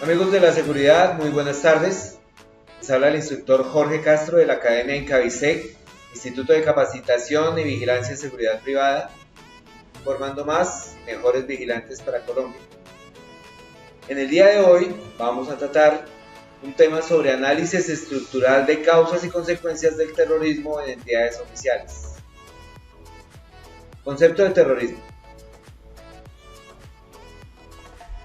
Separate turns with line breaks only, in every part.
Amigos de la seguridad, muy buenas tardes. Les habla el instructor Jorge Castro de la Academia Incabisec, Instituto de Capacitación y Vigilancia en Seguridad Privada, formando más mejores vigilantes para Colombia. En el día de hoy vamos a tratar un tema sobre análisis estructural de causas y consecuencias del terrorismo en entidades oficiales. Concepto de terrorismo.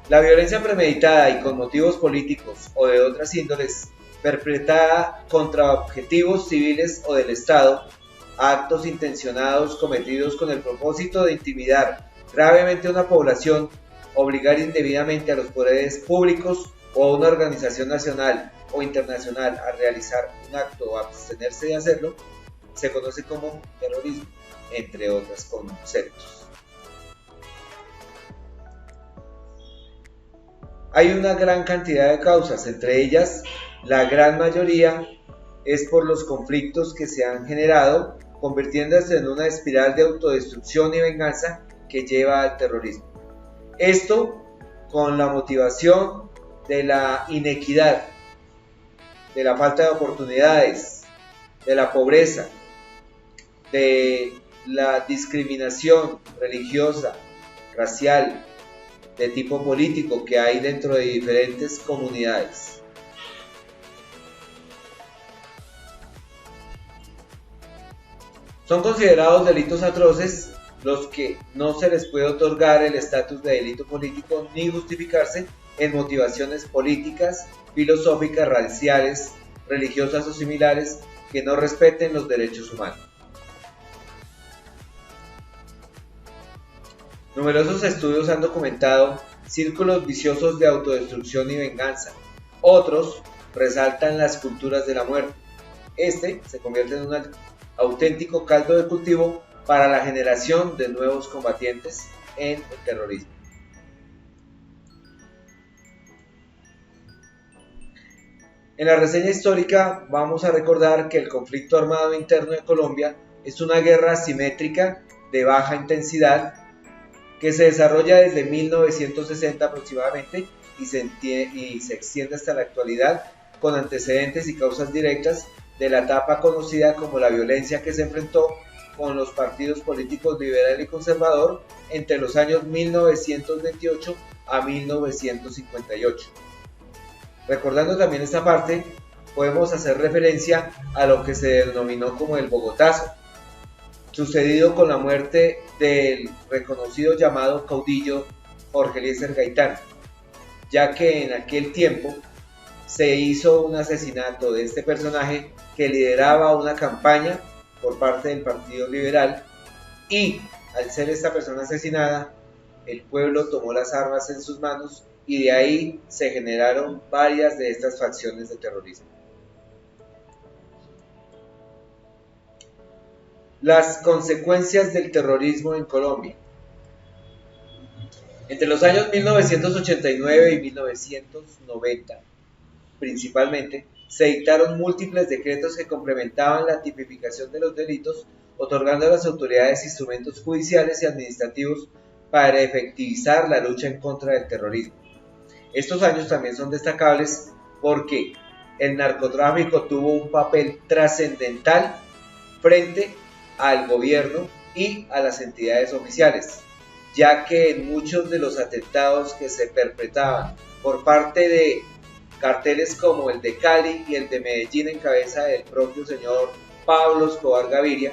La violencia premeditada y con motivos políticos o de otras índoles, perpetrada contra objetivos civiles o del Estado, actos intencionados cometidos con el propósito de intimidar gravemente a una población, obligar indebidamente a los poderes públicos o a una organización nacional o internacional a realizar un acto o abstenerse de hacerlo, se conoce como terrorismo, entre otros conceptos. Hay una gran cantidad de causas, entre ellas la gran mayoría es por los conflictos que se han generado, convirtiéndose en una espiral de autodestrucción y venganza que lleva al terrorismo. Esto con la motivación de la inequidad, de la falta de oportunidades, de la pobreza, de la discriminación religiosa, racial, de tipo político que hay dentro de diferentes comunidades. Son considerados delitos atroces los que no se les puede otorgar el estatus de delito político ni justificarse en motivaciones políticas, filosóficas, raciales, religiosas o similares que no respeten los derechos humanos. Numerosos estudios han documentado círculos viciosos de autodestrucción y venganza. Otros resaltan las culturas de la muerte. Este se convierte en un auténtico caldo de cultivo para la generación de nuevos combatientes en el terrorismo. En la reseña histórica vamos a recordar que el conflicto armado interno de Colombia es una guerra asimétrica de baja intensidad que se desarrolla desde 1960 aproximadamente y se extiende hasta la actualidad, con antecedentes y causas directas de la etapa conocida como la violencia que se enfrentó con los partidos políticos liberal y conservador entre los años 1928 a 1958. Recordando también esta parte, podemos hacer referencia a lo que se denominó como el Bogotazo, sucedido con la muerte del reconocido llamado caudillo Jorge Eliezer Gaitán, ya que en aquel tiempo se hizo un asesinato de este personaje que lideraba una campaña por parte del Partido Liberal, y al ser esta persona asesinada, el pueblo tomó las armas en sus manos y de ahí se generaron varias de estas facciones de terrorismo. Las consecuencias del terrorismo en Colombia. Entre los años 1989 y 1990, principalmente, se dictaron múltiples decretos que complementaban la tipificación de los delitos, otorgando a las autoridades instrumentos judiciales y administrativos para efectivizar la lucha en contra del terrorismo. Estos años también son destacables porque el narcotráfico tuvo un papel trascendental frente al gobierno y a las entidades oficiales, ya que en muchos de los atentados que se perpetraban por parte de carteles como el de Cali y el de Medellín en cabeza del propio señor Pablo Escobar Gaviria,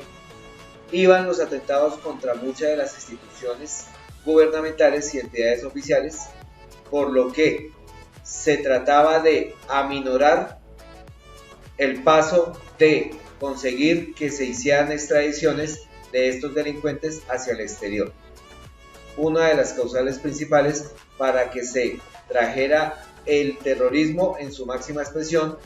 iban los atentados contra muchas de las instituciones gubernamentales y entidades oficiales, por lo que se trataba de aminorar el paso de conseguir que se hicieran extradiciones de estos delincuentes hacia el exterior. Una de las causales principales para que se trajera el terrorismo en su máxima expresión,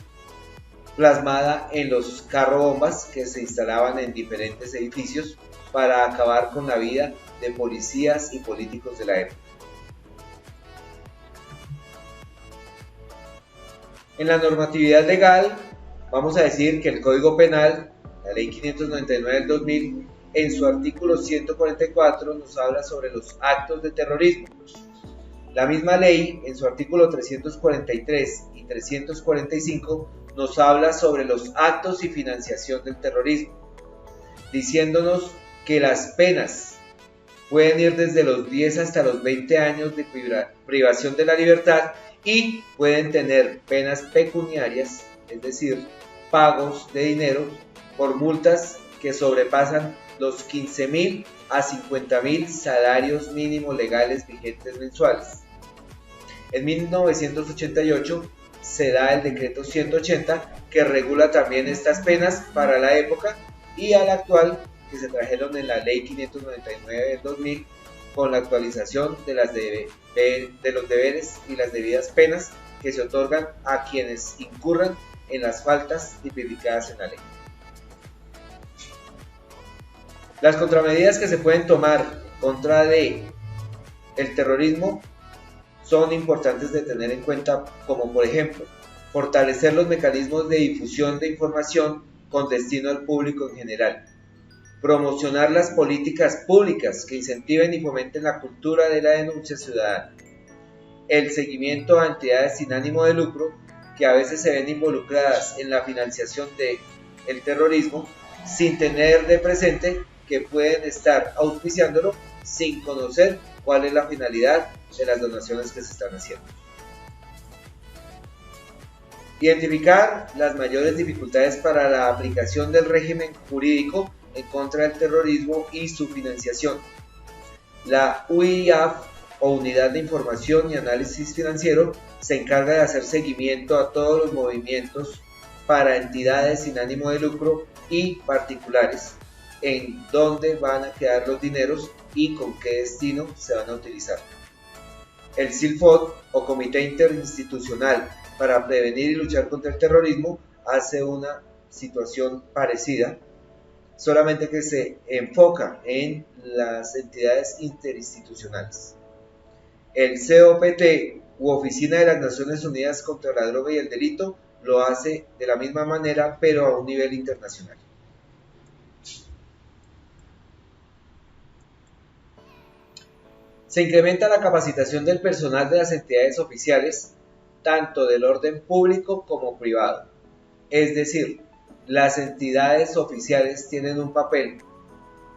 plasmada en los carrobombas que se instalaban en diferentes edificios para acabar con la vida de policías y políticos de la época. En la normatividad legal, vamos a decir que el Código Penal, la Ley 599 del 2000, en su artículo 144 nos habla sobre los actos de terrorismo. La misma ley, en su artículo 343 y 345, nos habla sobre los actos y financiación del terrorismo, diciéndonos que las penas pueden ir desde los 10 hasta los 20 años de privación de la libertad y pueden tener penas pecuniarias, es decir, pagos de dinero por multas que sobrepasan los 15.000 a 50.000 salarios mínimos legales vigentes mensuales. En 1988 se da el decreto 180 que regula también estas penas para la época y a la actual que se trajeron en la ley 599 del 2000 con la actualización de los deberes y las debidas penas que se otorgan a quienes incurran en las faltas tipificadas en la ley. Las contramedidas que se pueden tomar contra el terrorismo son importantes de tener en cuenta, como por ejemplo, fortalecer los mecanismos de difusión de información con destino al público en general, promocionar las políticas públicas que incentiven y fomenten la cultura de la denuncia ciudadana, el seguimiento a entidades sin ánimo de lucro que a veces se ven involucradas en la financiación del terrorismo sin tener de presente que pueden estar auspiciándolo sin conocer cuál es la finalidad de las donaciones que se están haciendo. Identificar las mayores dificultades para la aplicación del régimen jurídico en contra del terrorismo y su financiación. La UIAF, o Unidad de Información y Análisis Financiero, se encarga de hacer seguimiento a todos los movimientos para entidades sin ánimo de lucro y particulares, en dónde van a quedar los dineros y con qué destino se van a utilizar. El CILFOT, o Comité Interinstitucional para Prevenir y Luchar contra el Terrorismo, hace una situación parecida, solamente que se enfoca en las entidades interinstitucionales. El COPT, u Oficina de las Naciones Unidas contra la Droga y el Delito, lo hace de la misma manera, pero a un nivel internacional. Se incrementa la capacitación del personal de las entidades oficiales, tanto del orden público como privado. Es decir, las entidades oficiales tienen un papel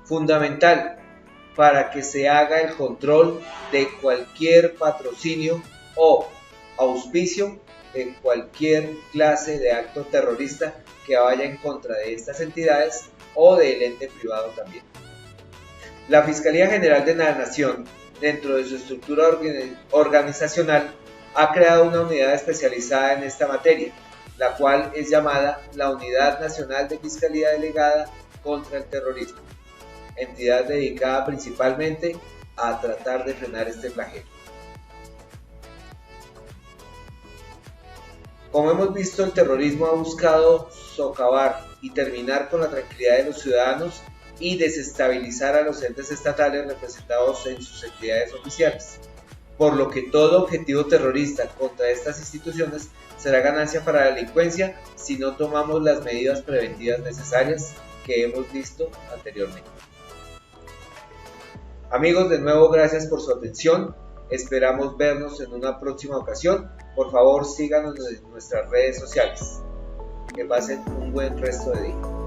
fundamental para que se haga el control de cualquier patrocinio o auspicio de cualquier clase de acto terrorista que vaya en contra de estas entidades o del ente privado también. La Fiscalía General de la Nación, dentro de su estructura organizacional, ha creado una unidad especializada en esta materia, la cual es llamada la Unidad Nacional de Fiscalía Delegada contra el Terrorismo, entidad dedicada principalmente a tratar de frenar este flagelo. Como hemos visto, el terrorismo ha buscado socavar y terminar con la tranquilidad de los ciudadanos y desestabilizar a los entes estatales representados en sus entidades oficiales, por lo que todo objetivo terrorista contra estas instituciones será ganancia para la delincuencia si no tomamos las medidas preventivas necesarias que hemos visto anteriormente. Amigos, de nuevo gracias por su atención, esperamos vernos en una próxima ocasión. Por favor síganos en nuestras redes sociales. Que pasen un buen resto de día.